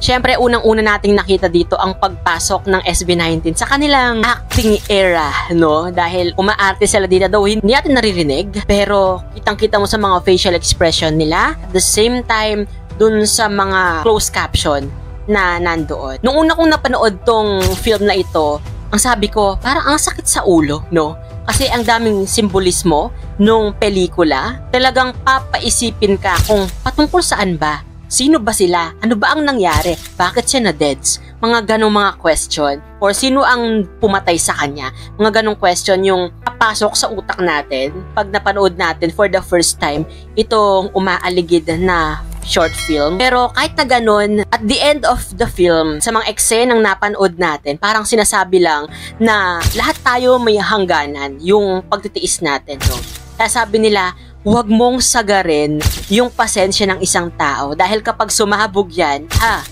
Siyempre, unang-una nating nakita dito ang pagpasok ng SB19 sa kanilang acting era, no? Dahil umaarte sila dito, daw hindi natin naririnig, pero kitang-kita mo sa mga facial expression nila. At the same time, dun sa mga closed caption na nandoon. Nung una kong napanood tong film na ito, ang sabi ko, parang ang sakit sa ulo, no? Kasi ang daming simbolismo nung pelikula, talagang papaisipin ka kung patungkol saan ba? Sino ba sila? Ano ba ang nangyari? Bakit siya na-deads? Mga ganong mga question. Or sino ang pumatay sa kanya? Mga ganong question yung papasok sa utak natin pag napanood natin for the first time itong umaaligid na short film. Pero kahit na ganun, at the end of the film, sa mga eksenang napanood natin, parang sinasabi lang na lahat tayo may hangganan yung pagtitiis natin. No? Kaya sabi nila, huwag mong sagarin yung pasensya ng isang tao dahil kapag sumabog yan,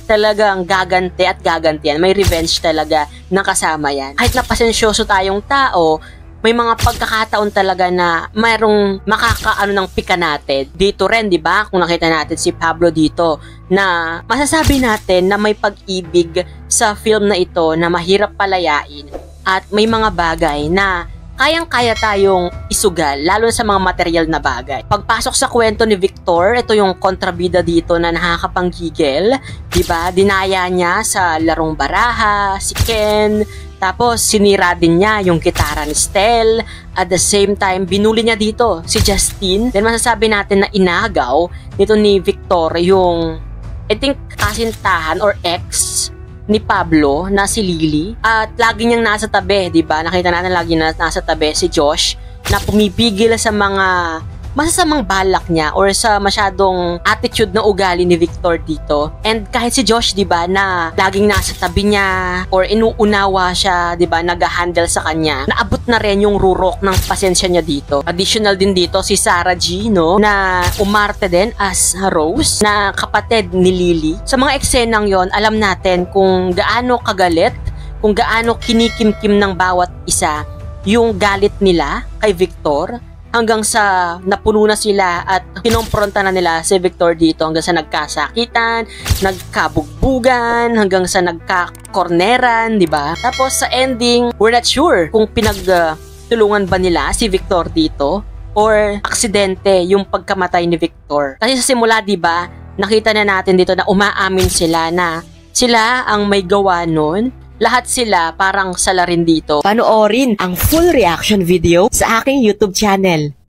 talagang gaganti at gaganti yan. May revenge talaga na kasama yan. Kahit na pasensyoso tayong tao, may mga pagkakataon talaga na mayroong makakaano ng pika natin. Dito rin, di ba? Kung nakita natin si Pablo dito, na masasabi natin na may pag-ibig sa film na ito na mahirap palayain at may mga bagay na kayang-kaya tayong isugal, lalo sa mga material na bagay. Pagpasok sa kwento ni Victor, ito yung kontrabida dito na nakakapanggigil, diba? Dinaya niya sa larong baraha, si Ken, tapos sinira din niya yung gitara ni Stel, at the same time, binuli niya dito si Justine. Then masasabi natin na inagaw nito ni Victor yung, I think, kasintahan or ex ni Pablo na si Lily, at lagi niyang nasa tabi, di ba? Nakita natin lagi na nasa tabi si Josh na pumipigil sa mga masasamang balak niya or sa masyadong attitude na ugali ni Victor dito. And kahit si Josh, di ba, na laging nasa tabi niya or inuunawa siya, di ba, nag-handle sa kanya, naabot na rin yung rurok ng pasensya niya dito. Additional din dito si Sarah G, no, na umarte din as Rose, na kapatid ni Lily. Sa mga eksenang yon, alam natin kung gaano kagalit, kung gaano kinikimkim ng bawat isa yung galit nila kay Victor, hanggang sa napuno na sila at kinompronta na nila si Victor dito hanggang sa nagkasakitan, nagkabugbugan, hanggang sa nagkakorneran, di ba? Tapos sa ending, we're not sure kung pinagtulungan ba nila si Victor dito or aksidente yung pagkamatay ni Victor. Kasi sa simula, di ba, nakita na natin dito na umaamin sila na sila ang may gawa nun. Lahat sila parang sala rin dito. Panoorin ang full reaction video sa aking YouTube channel.